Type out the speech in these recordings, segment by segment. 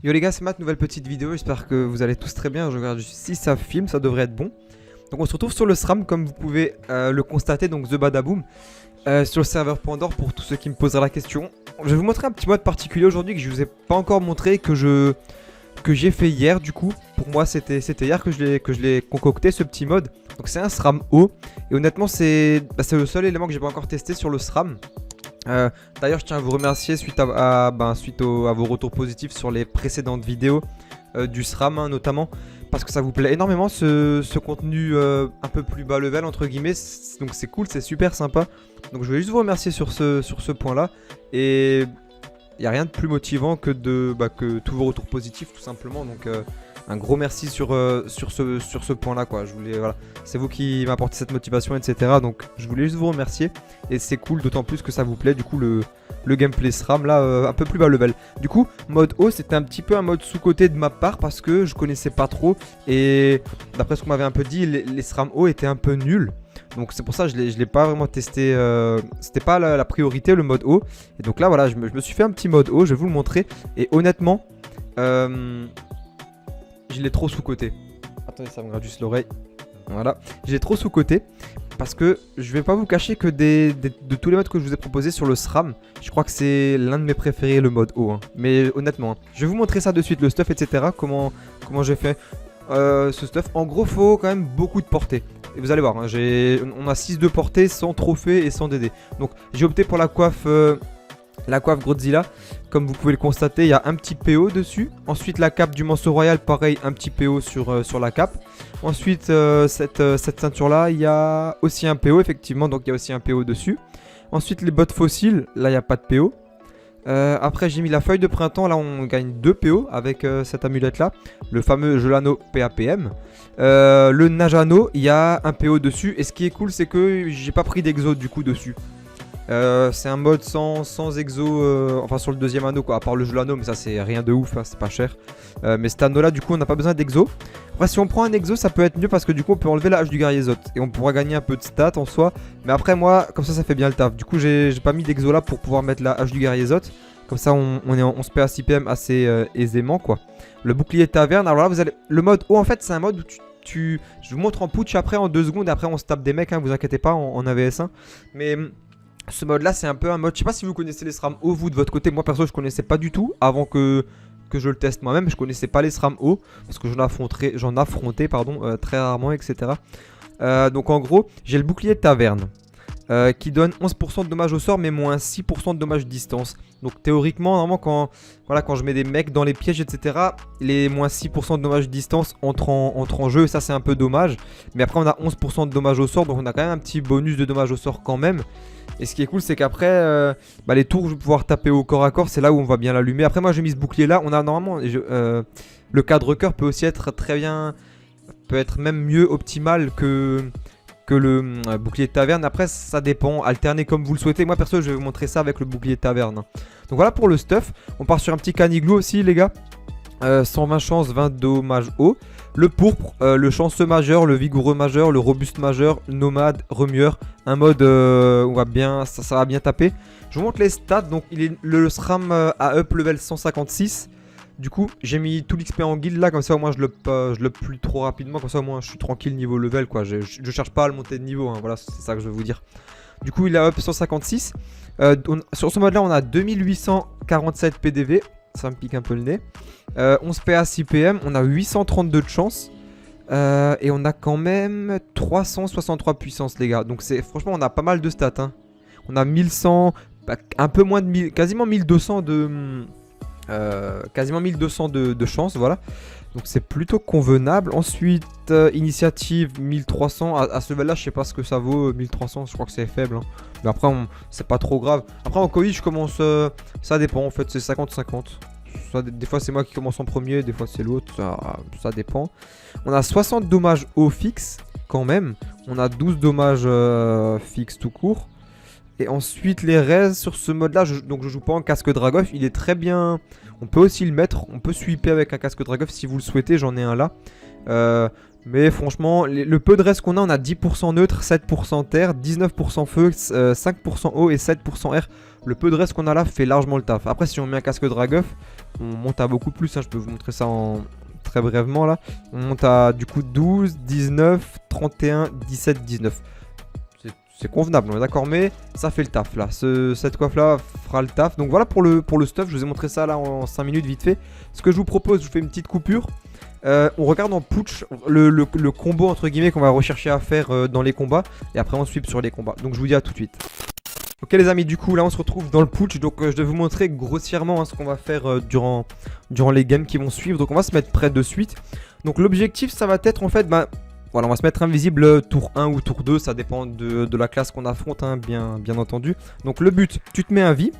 Yo les gars, c'est Matt, nouvelle petite vidéo, j'espère que vous allez tous très bien. Je regarde si ça filme, ça devrait être bon. Donc on se retrouve sur le SRAM comme vous pouvez le constater, donc The Badaboom, sur le serveur Pandore pour tous ceux qui me poseraient la question. Je vais vous montrer un petit mode particulier aujourd'hui que je vous ai pas encore montré, que j'ai fait hier du coup. Pour moi c'était hier que je l'ai concocté ce petit mode. Donc c'est un SRAM haut et honnêtement c'est le seul élément que j'ai pas encore testé sur le SRAM. D'ailleurs je tiens à vous remercier suite à vos retours positifs sur les précédentes vidéos du SRAM hein, notamment, parce que ça vous plaît énormément ce contenu un peu plus bas level entre guillemets. Donc c'est cool, c'est super sympa. Donc je vais juste vous remercier sur ce point là. Et il n'y a rien de plus motivant que que tous vos retours positifs tout simplement. Donc un gros merci sur ce point là quoi. Voilà. C'est vous qui m'apportez cette motivation etc. Donc je voulais juste vous remercier. Et c'est cool d'autant plus que ça vous plaît du coup le gameplay SRAM là un peu plus bas level. Du coup mode haut c'était un petit peu un mode sous-côté de ma part parce que je connaissais pas trop. Et d'après ce qu'on m'avait un peu dit les SRAM haut étaient un peu nuls. Donc c'est pour ça que je l'ai pas vraiment testé, c'était pas la priorité le mode haut. Et donc là voilà je me suis fait un petit mode haut, je vais vous le montrer. Et honnêtement je l'ai trop sous-côté. Attendez, ça me gratte juste l'oreille. Voilà, je l'ai trop sous-côté. Parce que je vais pas vous cacher que de tous les modes que je vous ai proposés sur le SRAM, je crois que c'est l'un de mes préférés, le mode haut hein. Mais honnêtement, hein, je vais vous montrer ça de suite, le stuff etc. Comment j'ai fait ce stuff. En gros faut quand même beaucoup de portée. Et vous allez voir, hein, on a 6 de portée sans trophée et sans DD. Donc j'ai opté pour la coiffe Godzilla. Comme vous pouvez le constater, il y a un petit PO dessus. Ensuite la cape du Manceau Royal, pareil, un petit PO sur la cape. Ensuite cette ceinture là, il y a aussi un PO effectivement, donc il y a aussi un PO dessus. Ensuite les bottes fossiles, là il n'y a pas de PO. Après j'ai mis la feuille de printemps, là on gagne 2 PO avec cette amulette là. Le fameux Gelano PAPM. Le Najano, il y a un PO dessus. Et ce qui est cool c'est que j'ai pas pris d'exo du coup dessus. C'est un mode sans exo, enfin sur le deuxième anneau quoi, à part le Gelano, mais ça c'est rien de ouf, hein, c'est pas cher. Mais cet anneau là du coup on n'a pas besoin d'exo. Après si on prend un exo ça peut être mieux parce que du coup on peut enlever la hache du guerrier Zot et on pourra gagner un peu de stats en soi. Mais après moi comme ça fait bien le taf. Du coup j'ai pas mis d'exo là pour pouvoir mettre la hache du guerrier Zot. Comme ça on se paie à 6 PM assez aisément quoi. Le bouclier de taverne, alors là vous allez... Le mode haut en fait c'est un mode où je vous montre en putsch après en 2 secondes et après on se tape des mecs hein, vous inquiétez pas en AVS1. Mais... ce mode là c'est un peu un mode, je sais pas si vous connaissez les SRAM haut vous de votre côté. Moi perso je connaissais pas du tout avant que je le teste moi-même. Je connaissais pas les SRAM haut parce que j'en affrontais très rarement etc. Donc en gros j'ai le bouclier de taverne qui donne 11% de dommages au sort mais moins 6% de dommages distance. Donc théoriquement normalement quand je mets des mecs dans les pièges etc, les moins 6% de dommages distance entrent en jeu et ça c'est un peu dommage. Mais après on a 11% de dommages au sort donc on a quand même un petit bonus de dommages au sort quand même. Et ce qui est cool c'est qu'après les tours je vais pouvoir taper au corps à corps, c'est là où on va bien l'allumer. Après moi j'ai mis ce bouclier là, on a normalement le cadre cœur peut aussi être très bien, peut être même mieux optimal que le bouclier de taverne. Après ça dépend, alterner comme vous le souhaitez. Moi perso je vais vous montrer ça avec le bouclier de taverne. Donc voilà pour le stuff. On part sur un petit caniglou aussi les gars. 120 chance, 20 dommages haut. Le pourpre, le chanceux majeur, le vigoureux majeur, le robuste majeur, nomade, remueur. Un mode où ça va bien taper. Je vous montre les stats. Donc le SRAM à up level 156. Du coup j'ai mis tout l'XP en guild là, comme ça au moins je le plus trop rapidement, comme ça au moins je suis tranquille niveau level quoi. Je cherche pas à le monter de niveau hein. Voilà c'est ça que je veux vous dire. Du coup il a up 156. Sur ce mode là on a 2847 PDV. Ça me pique un peu le nez. 11 PA 6 PM, on a 832 de chance. Et on a quand même 363 puissance les gars. Donc franchement on a pas mal de stats hein. On a 1100, un peu moins de 1000, quasiment 1200 de... quasiment 1200 de chance, voilà. Donc c'est plutôt convenable. Ensuite initiative 1300. À ce level là je sais pas ce que ça vaut 1300, je crois que c'est faible hein. Mais après c'est pas trop grave. Après en Covid je commence ça dépend en fait, c'est 50-50. Des fois c'est moi qui commence en premier, des fois c'est l'autre, ça dépend. On a 60 dommages au fixe quand même. On a 12 dommages fixe tout court. Et ensuite les raises sur ce mode là, donc je joue pas en casque Dragoff, il est très bien. On peut aussi le mettre, on peut sweeper avec un casque Dragoff si vous le souhaitez, j'en ai un là. Mais franchement, le peu de reste qu'on a, on a 10% neutre, 7% terre, 19% feu, 5% eau et 7% air. Le peu de reste qu'on a là fait largement le taf. Après, si on met un casque Draguff, on monte à beaucoup plus. Hein. Je peux vous montrer ça très brièvement là. On monte à du coup 12, 19, 31, 17, 19. C'est convenable, on est d'accord, mais ça fait le taf là. Cette coiffe là fera le taf. Donc voilà pour le stuff. Je vous ai montré ça là en 5 minutes vite fait. Ce que je vous propose, je vous fais une petite coupure. On regarde en putsch le combo entre guillemets qu'on va rechercher à faire dans les combats. Et après on sweep sur les combats. Donc je vous dis à tout de suite. Ok les amis, du coup là on se retrouve dans le putsch. Donc je vais vous montrer grossièrement hein, ce qu'on va faire durant les games qui vont suivre. Donc on va se mettre prêt de suite. Donc l'objectif ça va être en fait voilà, on va se mettre invisible tour 1 ou tour 2, ça dépend de la classe qu'on affronte, hein, bien entendu. Donc le but, tu te mets un vie,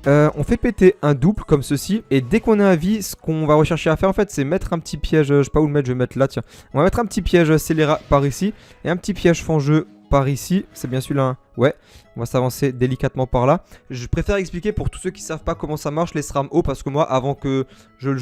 on fait péter un double comme ceci, et dès qu'on a un vie, ce qu'on va rechercher à faire en fait, c'est mettre un petit piège, je sais pas où le mettre, je vais mettre là, tiens. On va mettre un petit piège scélérat par ici, et un petit piège fangeux par ici, c'est bien celui-là, hein. Ouais. On va s'avancer délicatement par là. Je préfère expliquer pour tous ceux qui savent pas comment ça marche les SRAM haut, parce que moi avant que je le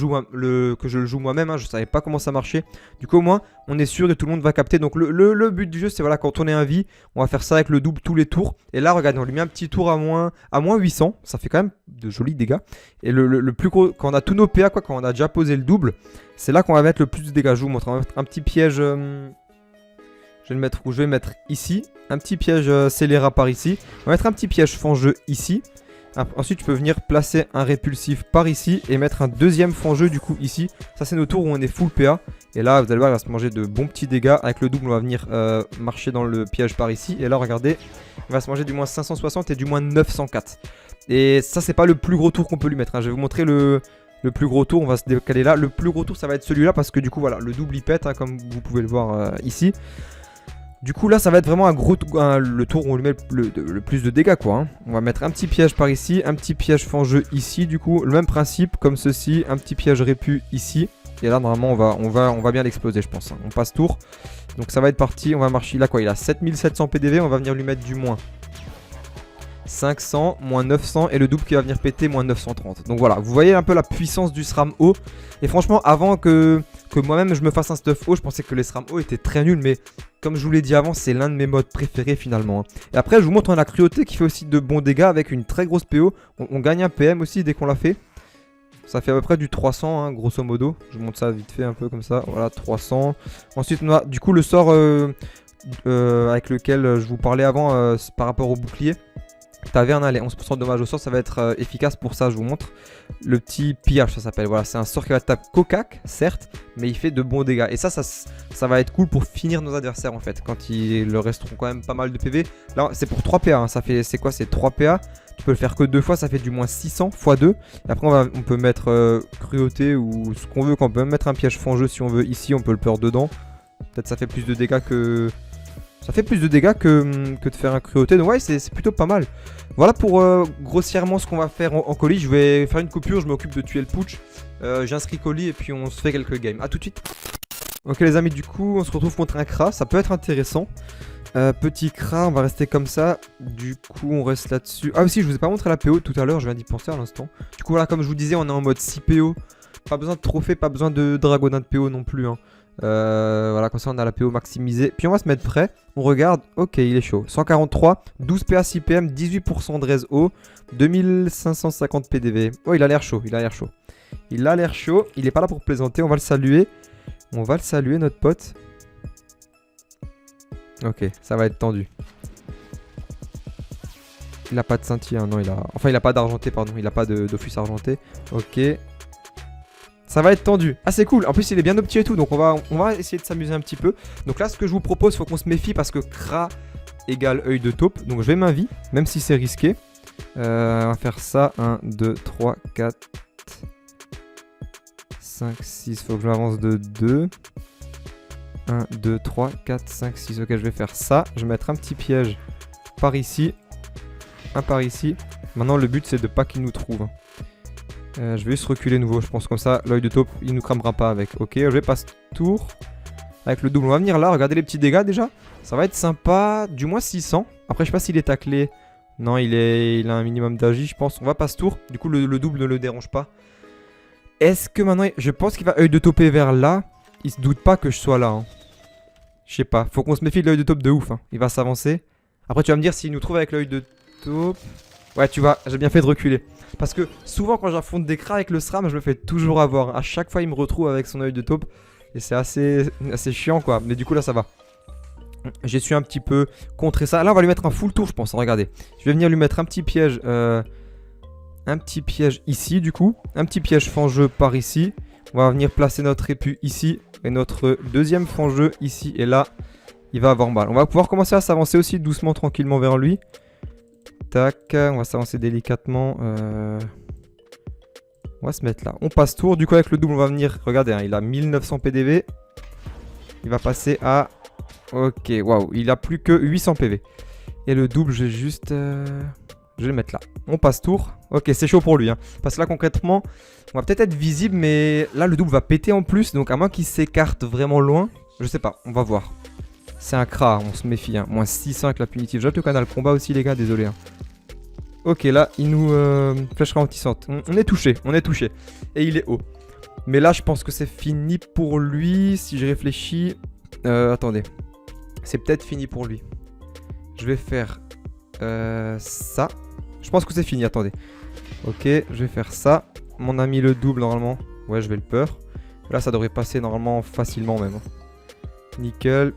joue moi-même, hein, je savais pas comment ça marchait. Du coup au moins on est sûr et tout le monde va capter. Donc le but du jeu c'est voilà, quand on est un vie, on va faire ça avec le double tous les tours. Et là regardez, on lui met un petit tour à moins 800, ça fait quand même de jolis dégâts. Et le plus gros, quand on a tous nos PA quoi, quand on a déjà posé le double, c'est là qu'on va mettre le plus de dégâts. Je vous montre, on va mettre un petit piège. Je vais le mettre où je vais mettre ici. Un petit piège scélérat par ici. On va mettre un petit piège fangeux ici. Ensuite, tu peux venir placer un répulsif par ici et mettre un deuxième fangeux du coup ici. Ça, c'est nos tours où on est full PA. Et là, vous allez voir, il va se manger de bons petits dégâts. Avec le double, on va venir marcher dans le piège par ici. Et là, regardez, il va se manger du moins 560 et du moins 904. Et ça, c'est pas le plus gros tour qu'on peut lui mettre, hein. Je vais vous montrer le plus gros tour, on va se décaler là. Le plus gros tour, ça va être celui-là parce que du coup, voilà, le double il pète, hein, comme vous pouvez le voir ici. Du coup là ça va être vraiment le tour où on lui met le plus de dégâts quoi, hein. On va mettre un petit piège par ici, un petit piège fangeux ici. Du coup le même principe comme ceci, un petit piège répu ici. Et là normalement on va bien l'exploser je pense, hein. On passe tour. Donc ça va être parti, on va marcher là quoi, il a 7700 PDV, on va venir lui mettre du moins 500, moins 900 et le double qui va venir péter moins 930. Donc voilà, vous voyez un peu la puissance du SRAM haut. Et franchement avant que moi-même je me fasse un stuff haut, je pensais que les SRAM haut étaient très nuls. Mais comme je vous l'ai dit avant, c'est l'un de mes modes préférés finalement, hein. Et après je vous montre la cruauté qui fait aussi de bons dégâts avec une très grosse PO. On gagne un PM aussi dès qu'on l'a fait. Ça fait à peu près du 300 hein, grosso modo. Je vous montre ça vite fait un peu comme ça. Voilà 300. Ensuite on a du coup le sort avec lequel je vous parlais avant par rapport au bouclier. Taverne, allez, 11% de dommage au sort, ça va être efficace pour ça, je vous montre. Le petit pillage, ça s'appelle, voilà, c'est un sort qui va taper cocac, certes, mais il fait de bons dégâts. Et ça va être cool pour finir nos adversaires en fait, quand ils leur resteront quand même pas mal de PV. Là, c'est pour 3 PA, hein, ça fait, c'est quoi, c'est 3 PA. Tu peux le faire que 2 fois, ça fait du moins 600 x 2. Et après, on peut mettre cruauté ou ce qu'on veut, quand on peut même mettre un piège fangeux si on veut. Ici, on peut le peur dedans. Peut-être ça fait plus de dégâts que... Ça fait plus de dégâts que de faire un cruauté. Donc ouais, c'est plutôt pas mal. Voilà pour grossièrement ce qu'on va faire en colis. Je vais faire une coupure, je m'occupe de tuer le putsch. J'inscris colis et puis on se fait quelques games. A tout de suite. Ok les amis, du coup on se retrouve contre un Kra. Ça peut être intéressant. Petit Kra, on va rester comme ça. Du coup on reste là-dessus. Ah aussi, je vous ai pas montré la PO tout à l'heure, je viens d'y penser à l'instant. Du coup voilà, comme je vous disais, on est en mode 6 PO. Pas besoin de trophée, pas besoin de dragonat de PO non plus, hein. Voilà, comme ça on a la PO maximisée. Puis on va se mettre prêt. On regarde, ok, il est chaud. 143, 12 PA 6 PM, 18% de res haut, 2550 PDV. Oh, il a l'air chaud, il a l'air chaud. Il a l'air chaud, il est pas là pour plaisanter, on va le saluer. On va le saluer, notre pote. Ok, ça va être tendu. Il a pas de scintille, hein, non, il a... Enfin, il a pas d'argenté, pardon, il a pas d'offus argenté. Ok. Ça va être tendu. Ah c'est cool. En plus il est bien opti et tout. Donc on va essayer de s'amuser un petit peu. Donc là ce que je vous propose, il faut qu'on se méfie parce que Kra égale œil de taupe. Donc je vais m'inviter, même si c'est risqué. On va faire ça. 1, 2, 3, 4, 5, 6. Faut que je m'avance de 2. 1, 2, 3, 4, 5, 6. Ok, je vais faire ça. Je vais mettre un petit piège par ici. Un par ici. Maintenant le but c'est de pas qu'il nous trouve. Je vais juste reculer nouveau, je pense, comme ça l'œil de taupe il nous cramera pas avec. Ok, je vais passer tour avec le double. On va venir là, regardez les petits dégâts déjà. Ça va être sympa, du moins 600. Après je sais pas s'il est taclé. Non, il a un minimum d'agi je pense. On va passer tour, du coup le double ne le dérange pas. Est-ce que maintenant, je pense qu'il va œil de tauper vers là. Il se doute pas que je sois là, hein. Je sais pas. Faut qu'on se méfie de l'œil de taupe de ouf. Hein. Il va s'avancer. Après, tu vas me dire s'il nous trouve avec l'œil de taupe. Ouais, tu vois, j'ai bien fait de reculer. Parce que souvent, quand j'affronte des cras avec le SRAM, je me fais toujours avoir. À chaque fois, il me retrouve avec son œil de taupe. Et c'est assez chiant, quoi. Mais du coup, là, ça va. J'ai su un petit peu contrer ça. Là, on va lui mettre un full tour, je pense. Regardez. Je vais venir lui mettre un petit piège. Un petit piège ici, du coup. Un petit piège fangeux par ici. On va venir placer notre répu ici. Et notre deuxième fangeux ici. Et là, il va avoir mal. On va pouvoir commencer à s'avancer aussi doucement, tranquillement vers lui. Tac. On va s'avancer délicatement. On va se mettre là. On passe tour. Du coup, avec le double, on va venir. Regardez, hein, il a 1900 PDV. Il va passer à... Ok, waouh. Il a plus que 800 PV. Et le double, je vais juste... Je vais le mettre là. On passe tour. Ok, c'est chaud pour lui. Hein. Parce que là, concrètement, on va peut-être être visible, mais là, le double va péter en plus. Donc, à moins qu'il s'écarte vraiment loin, je sais pas. On va voir. C'est un cra, on se méfie. Hein. Moins 600 avec la punitive. J'ajoute le canal combat aussi, les gars. Désolé. Hein. Ok, là, il nous flèche ralentissante. On est touché. On est touché. Et il est haut. Mais là, je pense que c'est fini pour lui. Si je réfléchis. Attendez. C'est peut-être fini pour lui. Je vais faire ça. Je pense que c'est fini, attendez. Ok, je vais faire ça. Mon ami le double normalement. Ouais, je vais le peur. Là, ça devrait passer normalement facilement même. Nickel.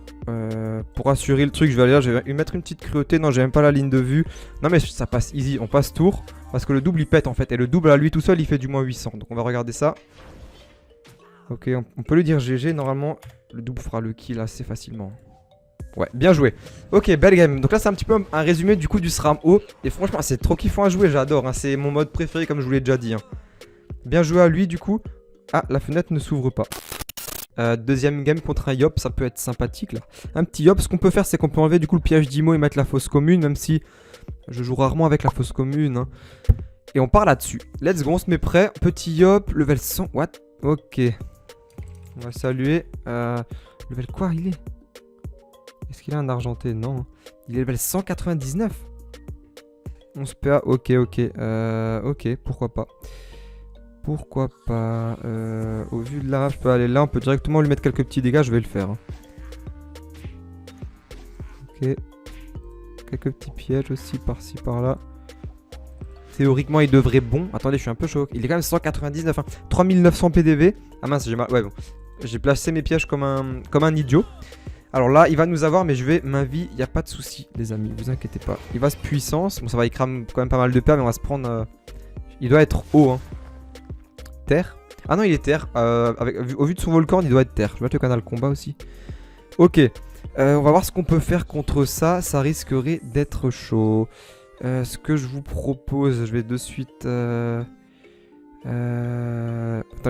Pour assurer le truc, je vais aller là. Je vais lui mettre une petite cruauté. Non, j'ai même pas la ligne de vue. Non, mais ça passe easy. On passe tour. Parce que le double, il pète en fait. Et le double à lui tout seul, il fait du moins 800. Donc, on va regarder ça. Ok, on peut lui dire GG. Normalement, le double fera le kill assez facilement. Ouais, bien joué. Ok, belle game. Donc là, c'est un petit peu un résumé du coup du SRAM haut. Et franchement, c'est trop kiffant à jouer, j'adore. Hein. C'est mon mode préféré, comme je vous l'ai déjà dit. Hein. Bien joué à lui, du coup. Ah, la fenêtre ne s'ouvre pas. Deuxième game contre un Yop, ça peut être sympathique là. Un petit Yop, ce qu'on peut faire, c'est qu'on peut enlever du coup le piège d'Imo et mettre la fosse commune, même si je joue rarement avec la fosse commune. Hein. Et on part là-dessus. Let's go, on se met prêt. Petit Yop, level 100. What? Ok. On va saluer. Level quoi il est? Est-ce qu'il a un argenté? Non. Il est level 199. 11 PA. Ok, ok. Ok, pourquoi pas. Pourquoi pas. Au vu de là, je peux aller là. On peut directement lui mettre quelques petits dégâts. Je vais le faire. Hein. Ok. Quelques petits pièges aussi par-ci, par-là. Théoriquement, il devrait bon. Attendez, je suis un peu choqué. Il est quand même 199. Hein. 3900 PDV. Ah mince, j'ai mal. Ouais, bon. J'ai placé mes pièges comme un idiot. Alors là, il va nous avoir, mais je vais... Ma vie, il n'y a pas de souci, les amis, vous inquiétez pas. Il va se puissance. Bon, ça va, il crame quand même pas mal de PA, mais on va se prendre... Il doit être haut, hein. Terre. Ah non, il est terre. Au vu de son volcan, il doit être terre. Je vais mettre le canal combat aussi. Ok. On va voir ce qu'on peut faire contre ça. Ça risquerait d'être chaud. Ce que je vous propose, je vais de suite... Attendez,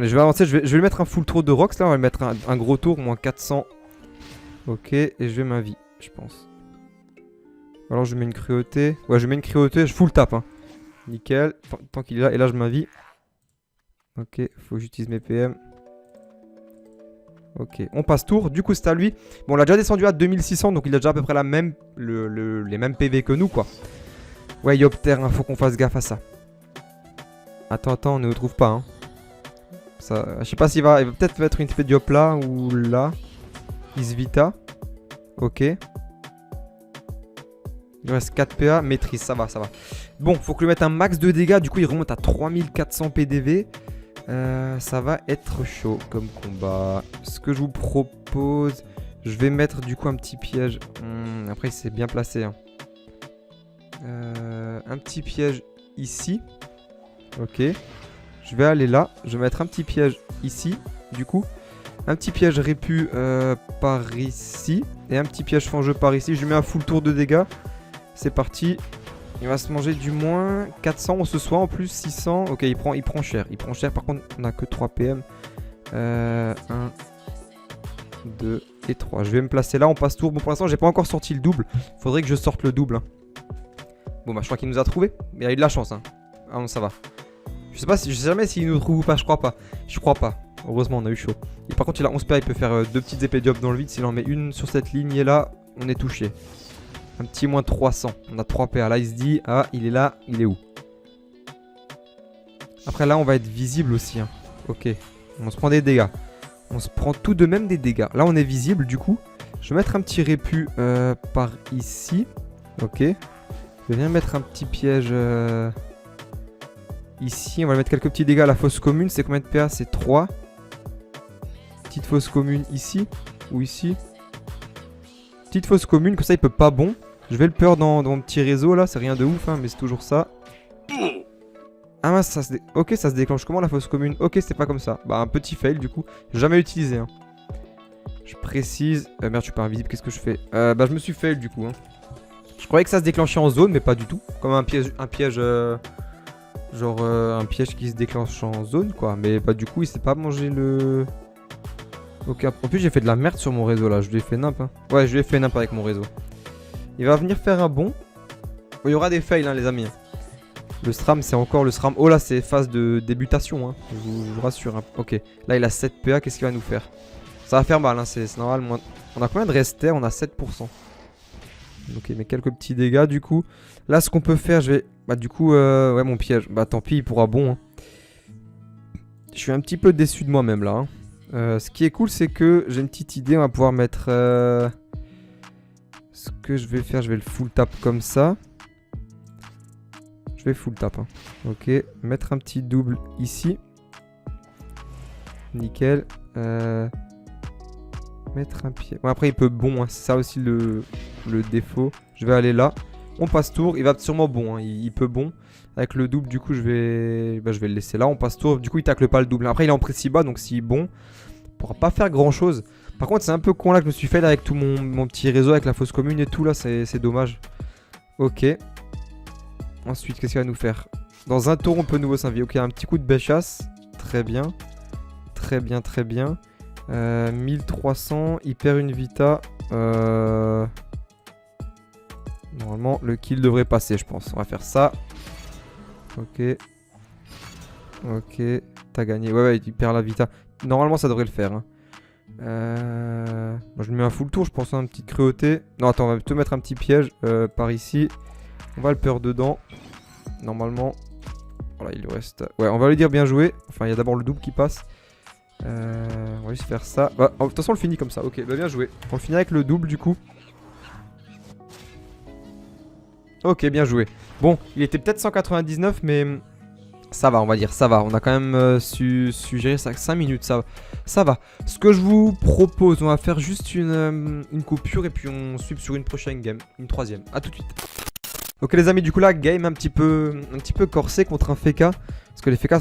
je vais avancer. Je vais lui mettre un full tour de Rox, là. On va lui mettre un gros tour, moins 400... Ok, et je vais ma vie, je pense. Alors je mets une cruauté. Ouais, je mets une cruauté, je full tap. Hein. Nickel, tant qu'il est là. Et là, je ma vie. Ok, faut que j'utilise mes PM. Ok, on passe tour. Du coup, c'est à lui. Bon, on l'a déjà descendu à 2600, donc il a déjà à peu près la même, les mêmes PV que nous, quoi. Ouais, Yopter, hein, faut qu'on fasse gaffe à ça. Attends, on ne le trouve pas. Hein. Ça, je sais pas s'il va... Il va peut-être mettre une TP de Yop là ou là. Isvita. Ok. Il reste 4 PA. Maîtrise, ça va, ça va. Bon, faut que lui mette un max de dégâts. Du coup, il remonte à 3400 PDV. Ça va être chaud comme combat. Ce que je vous propose... Je vais mettre du coup un petit piège. Après, il s'est bien placé. Hein. Un petit piège ici. Ok. Je vais aller là. Je vais mettre un petit piège ici. Du coup... Un petit piège répu par ici. Et un petit piège fangeux par ici. Je lui mets un full tour de dégâts. C'est parti. Il va se manger du moins 400. On se soigne en plus 600. Ok, il prend cher. Il prend cher. Par contre, on n'a que 3 PM. 1, 2 et 3. Je vais me placer là. On passe tour. Bon, pour l'instant, j'ai pas encore sorti le double. Faudrait que je sorte le double. Hein. Bon, bah, je crois qu'il nous a trouvé. Mais il a eu de la chance. Hein. Ah non, ça va. Je sais jamais s'il nous trouve ou pas. Je crois pas. Je crois pas. Heureusement, on a eu chaud. Et par contre, il a 11 PA, il peut faire 2 petites épées de dans le vide. S'il en met une sur cette ligne là, on est touché. Un petit moins 300. On a 3 PA. Là, il se dit, ah, il est là, il est où? Après, là, on va être visible aussi. Hein. Ok. On se prend des dégâts. On se prend tout de même des dégâts. Là, on est visible, du coup. Je vais mettre un petit répu par ici. Ok. Je vais bien mettre un petit piège ici. On va mettre quelques petits dégâts à la fosse commune. C'est combien de PA? C'est 3. Petite fosse commune ici. Ou ici. Petite fosse commune, comme ça il peut pas bon. Je vais le peur dans mon petit réseau là. C'est rien de ouf, hein, mais c'est toujours ça. Ah mince, ok, ça se déclenche comment la fosse commune? Ok, c'était pas comme ça. Bah, un petit fail du coup. Jamais utilisé. Hein. Je précise. Merde, je suis pas invisible, qu'est-ce que je fais? Bah, je me suis fail du coup. Hein. Je croyais que ça se déclenchait en zone, mais pas du tout. Comme un piège. Genre un piège qui se déclenche en zone, quoi. Mais bah, du coup, il s'est pas mangé le. Ok, en plus, j'ai fait de la merde sur mon réseau là. Je lui ai fait nimp. Hein. Ouais, je lui ai fait nimp avec mon réseau. Il va venir faire un bond. Bon, il y aura des fails, hein, les amis. Le SRAM, c'est encore le SRAM. Oh là, c'est phase de débutation. Hein. Je vous rassure. Hein. Ok, là, il a 7 PA. Qu'est-ce qu'il va nous faire? Ça va faire mal. Hein. C'est normal. On a combien de rester? On a 7%. Ok, mais quelques petits dégâts du coup. Là, ce qu'on peut faire, je vais. Bah, du coup, ouais, mon piège. Bah, tant pis, il pourra bon. Hein. Je suis un petit peu déçu de moi-même là. Hein. Ce qui est cool, c'est que j'ai une petite idée. On va pouvoir mettre. Ce que je vais faire, je vais le full tap comme ça. Je vais full tap. Hein. Ok, mettre un petit double ici. Nickel. Mettre un pied. Bon, après, il peut bon. Hein. C'est ça aussi le défaut. Je vais aller là. On passe tour. Il va sûrement bon. Hein. Il peut bon. Avec le double, du coup, je vais le laisser là. On passe tour. Du coup, il tacle pas le double. Après, il est en précis bas. Donc, s'il est bon, il pourra pas faire grand chose. Par contre, c'est un peu con là que je me suis fait là, avec tout mon petit réseau, avec la fosse commune et tout. Là, c'est dommage. Ok. Ensuite, qu'est-ce qu'il va nous faire? Dans un tour, on peut nouveau s'inviter. Ok, un petit coup de béchasse. Très bien. Très bien, très bien. 1300. Il perd une vita. Normalement, le kill devrait passer, je pense. On va faire ça. Ok. Ok. T'as gagné. Ouais, il perd la vita. Normalement, ça devrait le faire. Hein. Moi, je lui mets un full tour, je pense, une petite cruauté. Non, attends, on va plutôt mettre un petit piège par ici. On va le peur dedans. Normalement. Voilà, il lui reste. Ouais, on va lui dire bien joué. Enfin, il y a d'abord le double qui passe. On va juste faire ça. Bah, de toute façon, on le finit comme ça. Ok, bah bien joué. On le finit avec le double du coup. Ok, bien joué. Bon, il était peut-être 199, mais ça va, on va dire. Ça va. On a quand même su gérer ça 5 minutes. Ça va. Ce que je vous propose, on va faire juste une coupure et puis on suit sur une prochaine game. Une troisième. A tout de suite. Ok les amis, du coup là, game un petit peu corsé contre un Feka. Parce que les Feka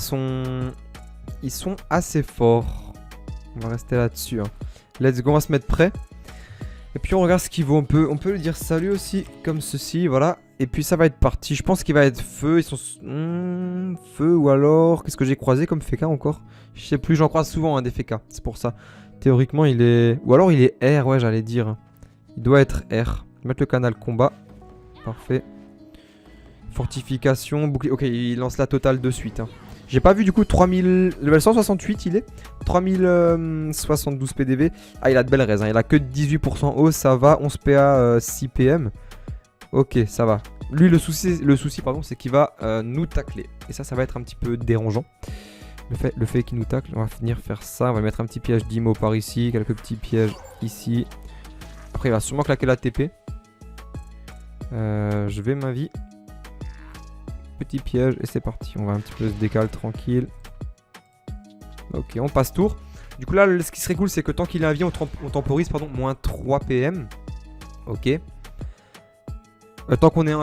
ils sont assez forts. On va rester là-dessus. Hein. Let's go, on va se mettre prêt. Et puis on regarde ce qu'il vaut. On peut lui dire salut aussi, comme ceci, voilà. Et puis ça va être parti. Je pense qu'il va être feu. Ils sont... feu ou alors... Qu'est-ce que j'ai croisé comme Feka encore? Je sais plus, j'en croise souvent hein, des Feka. C'est pour ça. Théoriquement, il est... Ou alors il est R, ouais, j'allais dire. Il doit être R. Mettre le canal combat. Parfait. Fortification, bouclier. Ok, il lance la totale de suite. Hein. J'ai pas vu du coup 3000... Level 168 il est 3072 PDV. Ah il a de belles raises, hein. Il a que 18% haut, ça va. 11 PA, 6 PM. Ok, ça va. Lui le souci pardon, c'est qu'il va nous tacler. Et ça va être un petit peu dérangeant. Le fait qu'il nous tacle, on va finir faire ça. On va mettre un petit piège d'IMO par ici. Quelques petits pièges ici. Après il va sûrement claquer la TP. Je vais ma vie. Petit piège et c'est parti. On va un petit peu se décaler tranquille. Ok, on passe tour. Du coup là, ce qui serait cool, c'est que tant qu'il est en vie, on temporise, pardon, moins 3 PM. Ok. Tant qu'on est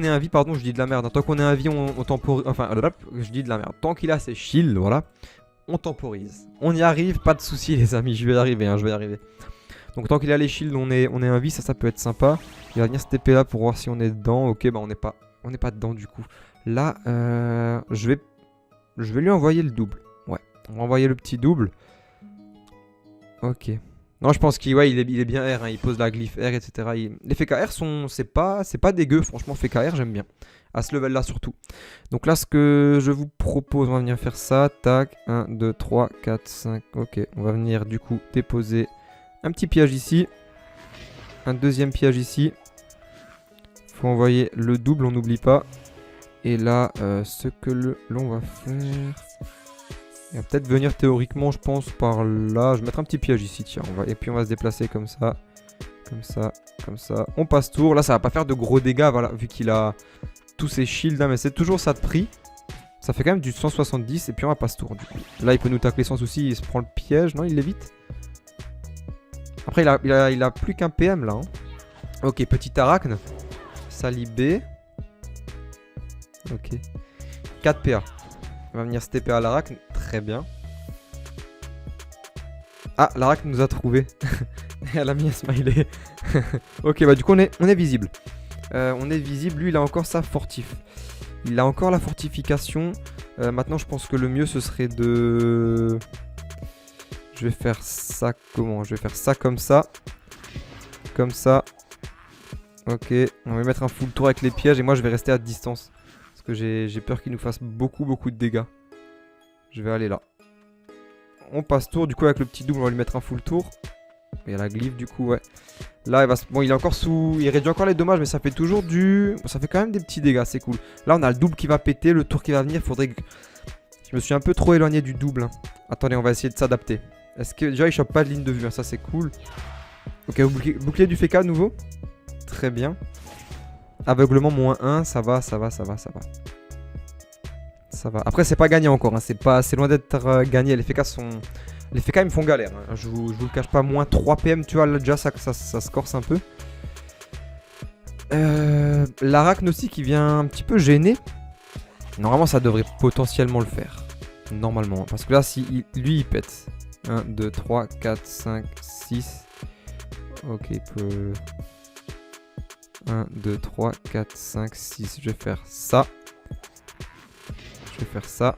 en vie, pardon, je dis de la merde. Hein. Tant qu'on est en vie, on temporise. Enfin, je dis de la merde. Tant qu'il a ses shields, voilà, on temporise. On y arrive, pas de soucis les amis. Je vais y arriver, hein, je vais y arriver. Donc tant qu'il a les shields, on est en vie, ça peut être sympa. Il va venir se TP là pour voir si on est dedans. Ok, bah on n'est pas dedans du coup. Là, je vais lui envoyer le double. Ouais, on va envoyer le petit double. Ok. Non, je pense qu'il est bien R. Hein, il pose la glyphe R, etc. Les FKR c'est pas dégueu. Franchement, FKR, j'aime bien. À ce level là surtout. Donc là, ce que je vous propose, on va venir faire ça. Tac, 1, 2, 3, 4, 5. Ok, on va venir du coup déposer un petit piège ici. Un deuxième piège ici. Faut envoyer le double, on n'oublie pas. Et là, ce que l'on va faire... Il va peut-être venir théoriquement, je pense, par là. Je vais mettre un petit piège ici, tiens. Et puis on va se déplacer comme ça. Comme ça, comme ça. On passe tour. Là, ça va pas faire de gros dégâts, voilà, vu qu'il a tous ses shields là, mais c'est toujours ça de prix. Ça fait quand même du 170 et puis on va passe tour du coup. Là, il peut nous tacler sans souci, il se prend le piège, non, il l'évite. Après, il a plus qu'un PM là. Hein. Ok, petit arachne. Salibé. Ok. 4 PA. On va venir stepper à l'arachne. Très bien. Ah, l'arachne nous a trouvé. Elle a mis un smiley. Ok, bah du coup, on est visible. On est visible. Lui, il a encore sa fortif. Il a encore la fortification. Maintenant, je pense que le mieux, ce serait de... Je vais faire ça comment? Je vais faire ça comme ça. Comme ça. Ok, on va mettre un full tour avec les pièges et moi je vais rester à distance. Parce que j'ai peur qu'il nous fasse beaucoup de dégâts. Je vais aller là. On passe tour, du coup avec le petit double on va lui mettre un full tour. Il y a la glyphe du coup, ouais. Là, bon, il est encore sous... Il réduit encore les dommages mais ça fait toujours du... Bon, ça fait quand même des petits dégâts, c'est cool. Là on a le double qui va péter, le tour qui va venir, faudrait que... Je me suis un peu trop éloigné du double. Hein. Attendez, on va essayer de s'adapter. Est-ce que... Déjà il chope pas de ligne de vue, hein, ça c'est cool. Ok, bouclier du FK nouveau. Très bien. Aveuglement -1, ça va. Ça va. Après, c'est pas gagné encore. Hein. C'est loin d'être gagné. Les FK sont... Les FK ils me font galère. Hein. Je vous le cache pas. Moins 3 PM, tu vois. Là, déjà, ça se corse un peu. L'arachne aussi qui vient un petit peu gêner. Normalement, ça devrait potentiellement le faire. Normalement. Parce que là, si lui, il pète. 1, 2, 3, 4, 5, 6. Ok, il peut... 1, 2, 3, 4, 5, 6. Je vais faire ça. Je vais faire ça.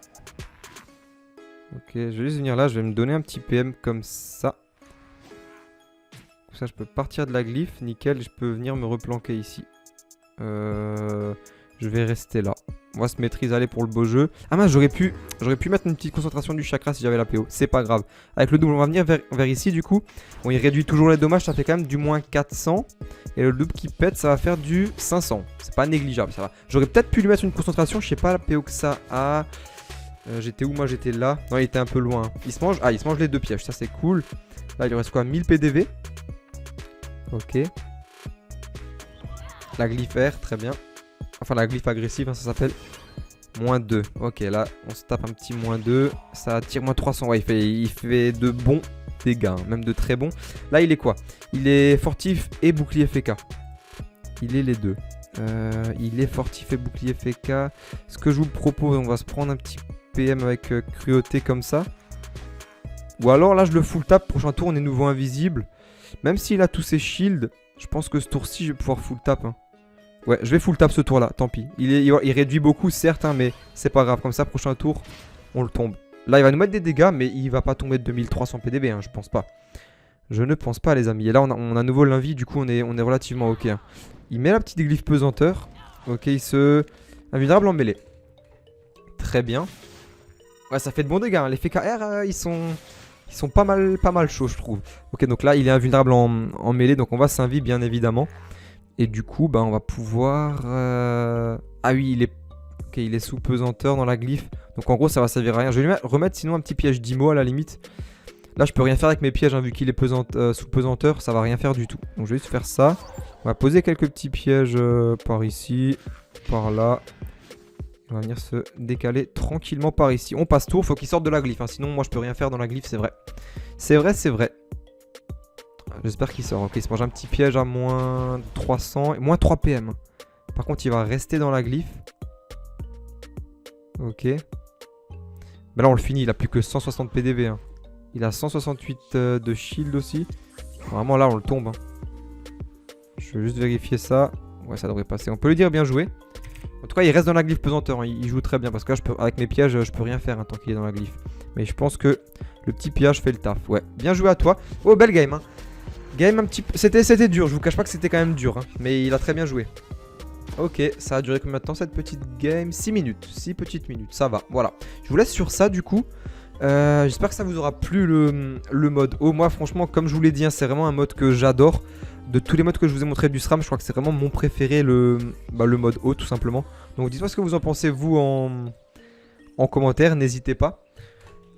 Ok, je vais juste venir là. Je vais me donner un petit PM comme ça. Comme ça, je peux partir de la glyphe. Nickel. Je peux venir me replanquer ici. Je vais rester là. On va se maîtriser, aller pour le beau jeu. Ah mince, j'aurais pu mettre une petite concentration du chakra si j'avais la PO. C'est pas grave. Avec le double, on va venir vers ici du coup. Bon, il réduit toujours les dommages, ça fait quand même du moins 400. Et le double qui pète, ça va faire du 500. C'est pas négligeable, ça va. J'aurais peut-être pu lui mettre une concentration, je sais pas la PO que ça a. J'étais où? Moi j'étais là. Non, il était un peu loin. Il se mange les deux pièges, ça c'est cool. Là, il lui reste quoi? 1000 PDV. Ok. La glyphe R, très bien. Enfin, la glyphe agressive, hein, ça s'appelle. -2. Ok, là, on se tape un petit -2. Ça attire -300. Ouais, il fait de bons dégâts, hein, même de très bons. Là, il est quoi? Il est fortif et bouclier FK. Il est les deux. Il est fortif et bouclier FK. Ce que je vous propose, on va se prendre un petit PM avec cruauté comme ça. Ou alors, là, je le full tap. Prochain tour, on est nouveau invisible. Même s'il a tous ses shields, je pense que ce tour-ci, je vais pouvoir full tap. Hein. Ouais, je vais full tap ce tour là, tant pis. Il réduit beaucoup certes, hein, mais c'est pas grave. Comme ça, prochain tour, on le tombe. Là, il va nous mettre des dégâts, mais il va pas tomber de 2300 PDB, hein, je pense pas. Je ne pense pas, les amis. Et là, on a à nouveau l'invie, du coup, on est relativement ok. Hein. Il met la petite glyphe pesanteur. Ok, il se... Invulnérable en mêlée. Très bien. Ouais, ça fait de bons dégâts. Hein. Les FKR, ils sont pas mal chauds, je trouve. Ok, donc là, il est invulnérable en mêlée, donc on va s'invie, bien évidemment. Et du coup, bah, on va pouvoir... Ah oui, il est sous pesanteur dans la glyphe. Donc en gros, ça va servir à rien. Je vais lui remettre sinon un petit piège d'IMO à la limite. Là, je peux rien faire avec mes pièges, hein, vu qu'il est sous pesanteur. Ça va rien faire du tout. Donc je vais juste faire ça. On va poser quelques petits pièges par ici, par là. On va venir se décaler tranquillement par ici. On passe tour, faut qu'il sorte de la glyphe. Hein, sinon, moi, je peux rien faire dans la glyphe, c'est vrai. C'est vrai. J'espère qu'il sort. Ok, il se mange un petit piège à -300. Moins 3 PM. Par contre, il va rester dans la glyphe. Ok. Bah là, on le finit. Il a plus que 160 PDV. Hein. Il a 168 de shield aussi. Vraiment, là, on le tombe. Hein. Je vais juste vérifier ça. Ouais, ça devrait passer. On peut lui dire bien joué. En tout cas, il reste dans la glyphe pesanteur. Hein. Il joue très bien. Parce que là, avec mes pièges, je peux rien faire hein, tant qu'il est dans la glyphe. Mais je pense que le petit pillage fait le taf. Ouais, bien joué à toi. Oh, belle game. Hein. Game un petit peu... C'était dur, je vous cache pas que c'était quand même dur, hein, mais il a très bien joué. Ok, ça a duré combien de temps cette petite game? 6 minutes, 6 petites minutes, ça va, voilà. Je vous laisse sur ça du coup. J'espère que ça vous aura plu le mode haut. Moi franchement, comme je vous l'ai dit, hein, c'est vraiment un mode que j'adore. De tous les modes que je vous ai montré du SRAM, je crois que c'est vraiment mon préféré, le mode haut tout simplement. Donc dites-moi ce que vous en pensez vous en commentaire, n'hésitez pas.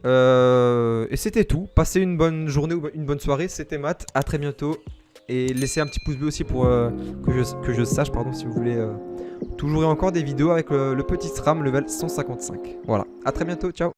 Et c'était tout. Passez une bonne journée ou une bonne soirée. C'était Matt. À très bientôt. Et laissez un petit pouce bleu aussi pour que je sache pardon, si vous voulez toujours et encore des vidéos avec le petit SRAM level 155. Voilà, à très bientôt, ciao.